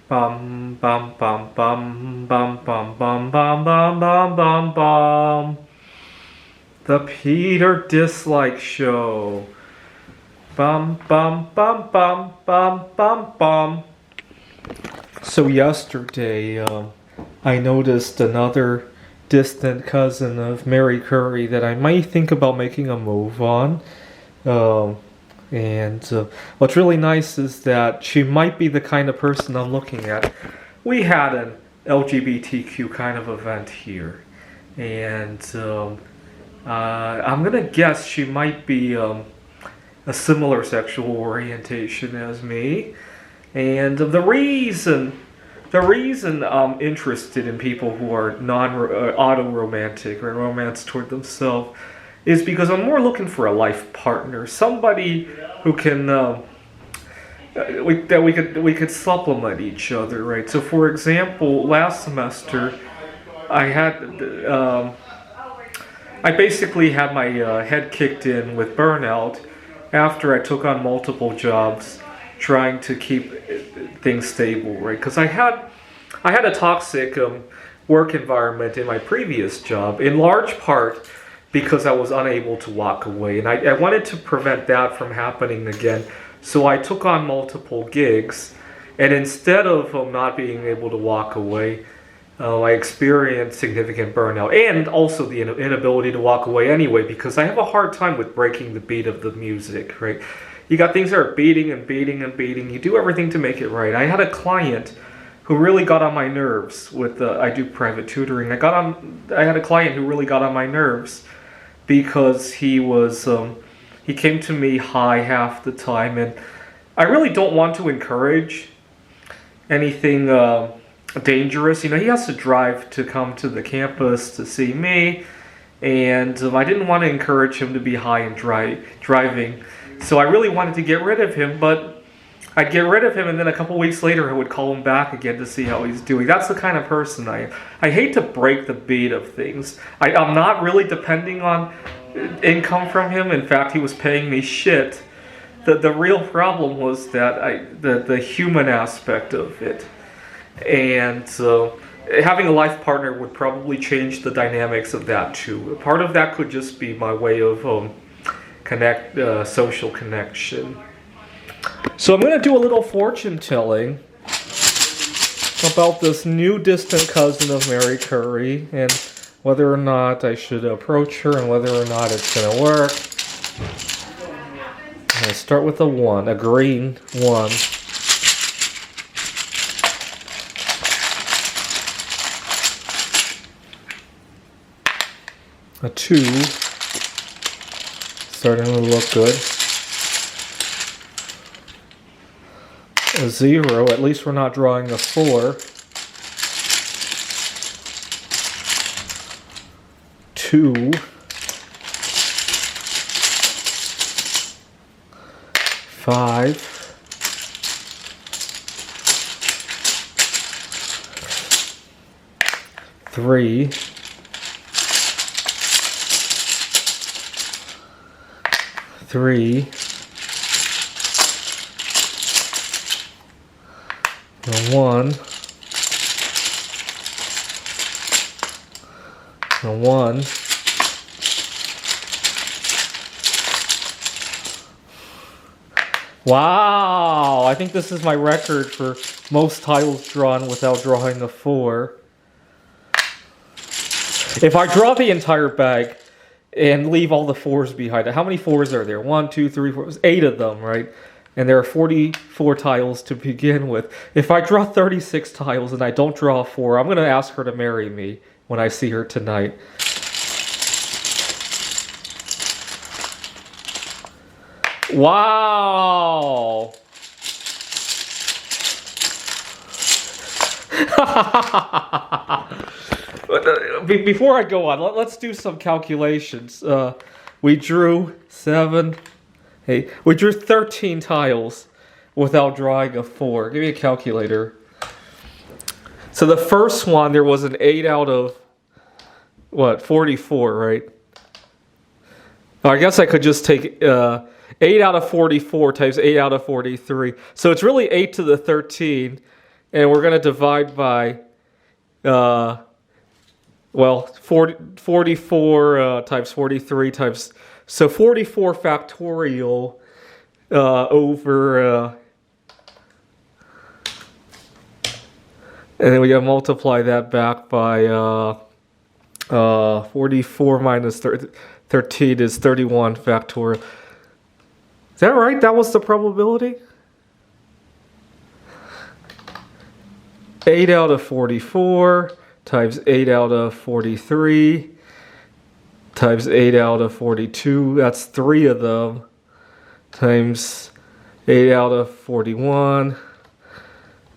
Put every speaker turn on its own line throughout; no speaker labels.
Bum bum bum bum bum bum bum bum bum bum bum bum. The Peter Dislike Show. Bum bum bum bum bum bum bum. So yesterday, I noticed another distant cousin of Marie Curie that I might think about making a move on. Um, and what's really nice is that she might be the kind of person I'm looking at. We had an LGBTQ kind of event here, and I'm gonna guess she might be a similar sexual orientation as me. And the reason I'm interested in people who are auto-romantic or romance toward themselves is because I'm more looking for a life partner, somebody who can we could supplement each other, right? So, for example, last semester I had I basically had my head kicked in with burnout after I took on multiple jobs, trying to keep things stable, right? Because I had a toxic work environment in my previous job, in large part because I was unable to walk away. And I wanted to prevent that from happening again. So I took on multiple gigs. And instead of not being able to walk away, I experienced significant burnout and also the inability to walk away anyway, because I have a hard time with breaking the beat of the music, right? You got things that are beating and beating and beating. You do everything to make it right. I had a client who really got on my nerves with I do private tutoring. I had a client who really got on my nerves because he came to me high half the time, and I really don't want to encourage anything dangerous. He has to drive to come to the campus to see me, and I didn't want to encourage him to be high and driving. So I really wanted to get rid of him, but I'd get rid of him, and then a couple weeks later I would call him back again to see how he's doing. That's the kind of person I am. I hate to break the beat of things. I'm not really depending on income from him. In fact, he was paying me shit. The real problem was that the human aspect of it. And having a life partner would probably change the dynamics of that too. Part of that could just be my way of social connection. So I'm going to do a little fortune telling about this new distant cousin of Marie Curie and whether or not I should approach her and whether or not it's going to work. I'm going to start with a 1, a green 1. A 2. Starting to look good. A 0, at least we're not drawing a 4. 2. 5. 3. 3. A 1. A 1. Wow! I think this is my record for most tiles drawn without drawing a 4. If I draw the entire bag and leave all the 4s behind it, how many 4s are there? 1, 2, 3, 4, 8 of them, right? And there are 44 tiles to begin with. If I draw 36 tiles and I don't draw a 4, I'm going to ask her to marry me when I see her tonight. Wow! Before I go on, let's do some calculations. We drew 7... Hey, we drew 13 tiles without drawing a 4. Give me a calculator. So the first one, there was an 8 out of, 44, right? I guess I could just take 8 out of 44 times 8 out of 43. So it's really 8 to the 13. And we're going to divide by, well, 44 times 43 times, so 44 factorial over, and then we got to multiply that back by 44 minus 13 is 31 factorial. Is that right? That was the probability? 8 out of 44 times 8 out of 43 times 8 out of 42. That's 3 of them. Times 8 out of 41.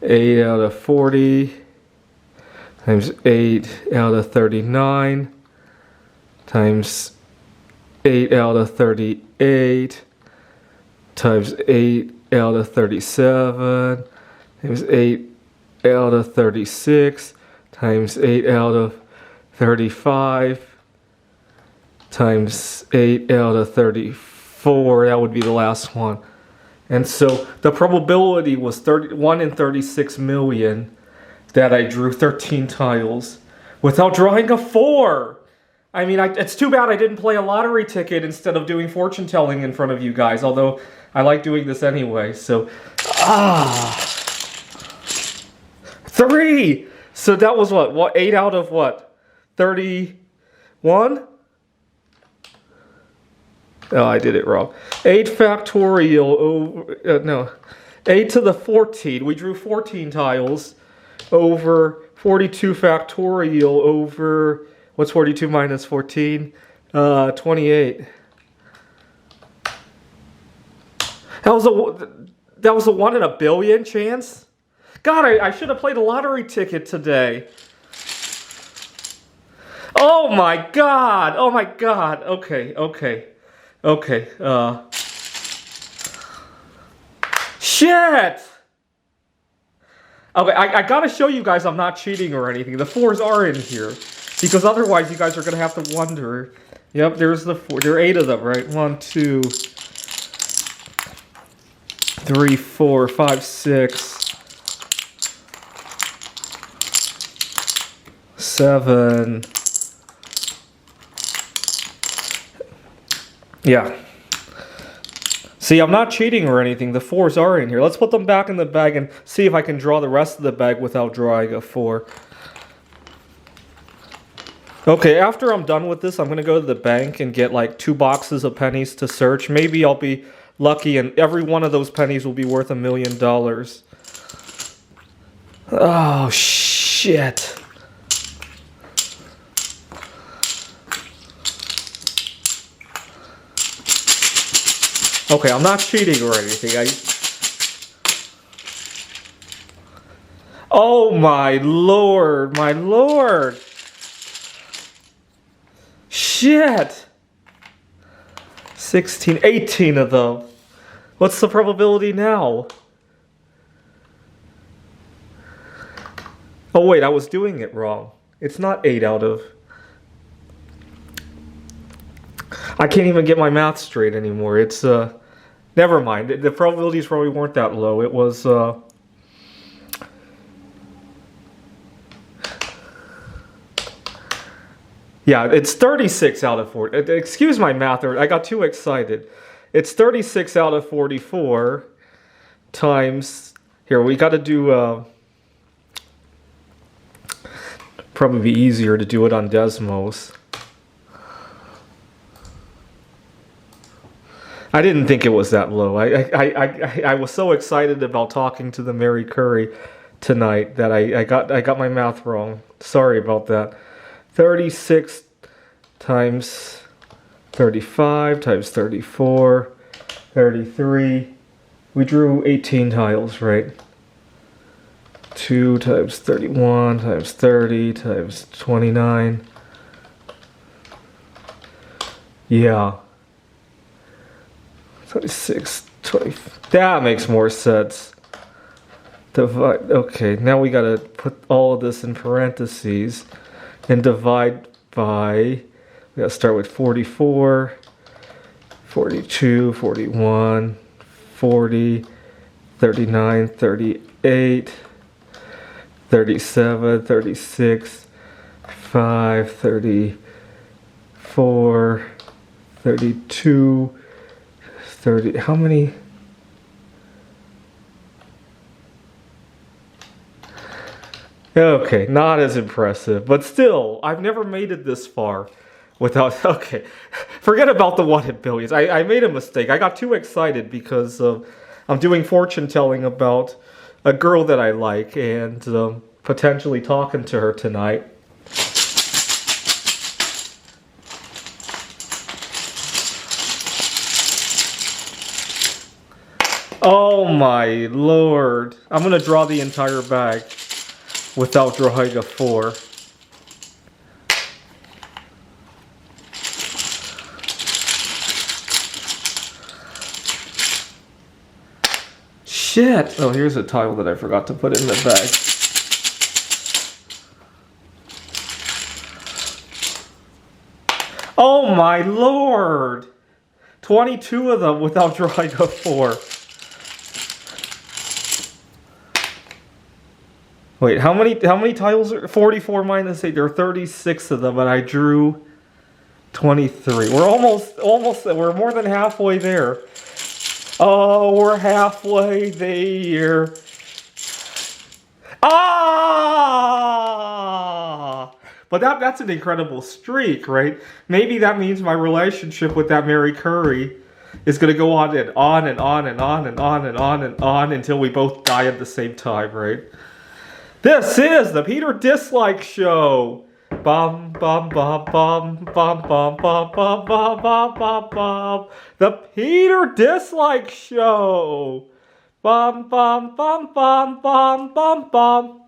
8 out of 40. Times 8 out of 39. Times 8 out of 38. Times 8 out of 37. Times 8 out of 36 times 8 out of 35 times 8 out of 34. That would be the last one. And so the probability was 1 in 36 million that I drew 13 tiles without drawing a 4. I mean, it's too bad I didn't play a lottery ticket instead of doing fortune telling in front of you guys, although I like doing this anyway. So, 3! So that was what 8 out of what? 31? Oh, I did it wrong. 8 factorial over, no. 8 to the 14. We drew 14 tiles over 42 factorial over, what's 42 minus 14? 28. That was a 1 in a billion chance? God, I should have played a lottery ticket today. Oh my God. Oh my God. Okay. Shit! Okay, I gotta show you guys I'm not cheating or anything. The 4s are in here. Because otherwise you guys are gonna have to wonder. Yep, there's the 4. There are 8 of them, right? 1, 2, 3, 4, 5, 6. 7. Yeah. See, I'm not cheating or anything. The 4s are in here. Let's put them back in the bag and see if I can draw the rest of the bag without drawing a 4. Okay, after I'm done with this, I'm going to go to the bank and get like 2 boxes of pennies to search. Maybe I'll be lucky and every one of those pennies will be worth $1 million. Oh, shit. Okay, I'm not cheating or anything. Oh my lord, my lord. Shit. 16, 18 of them. What's the probability now? Oh wait, I was doing it wrong. It's not 8 out of... I can't even get my math straight anymore. It's, never mind. The probabilities probably weren't that low. It was, yeah, it's 36 out of 40. Excuse my math, I got too excited. It's 36 out of 44 times... Here, we got to do... probably be easier to do it on Desmos. I didn't think it was that low. I was so excited about talking to the Marie Curie tonight that I got my math wrong. Sorry about that. 36 times 35 times 34, 33. We drew 18 tiles, right? 2 times 31 times 30 times 29. Yeah. 26, 20. That makes more sense. Divide. Okay, now we gotta put all of this in parentheses and divide by. We gotta start with 44, 42, 41, 40, 39, 38, 37, 36, 5, 34, 32, 30. How many? Okay, not as impressive, but still, I've never made it this far without. Okay, forget about the 1 in billions. I made a mistake. I got too excited because I'm doing fortune telling about a girl that I like and potentially talking to her tonight. Oh my lord. I'm gonna draw the entire bag without drawing a 4. Shit! Oh, here's a tile that I forgot to put in the bag. Oh my lord! 22 of them without drawing a 4. Wait, how many tiles are 44 minus 8? There are 36 of them, and I drew 23. We're more than halfway there. Oh, we're halfway there. Ah! But that's an incredible streak, right? Maybe that means my relationship with that Marie Curie is going to go on and on and on and on and on and on and on until we both die at the same time, right? This is the Peter Dislike Show. Bum bum bum bum bum bum bum bum bum bum bum bum. The Peter Dislike Show. Bum bum bum bum bum bum bum.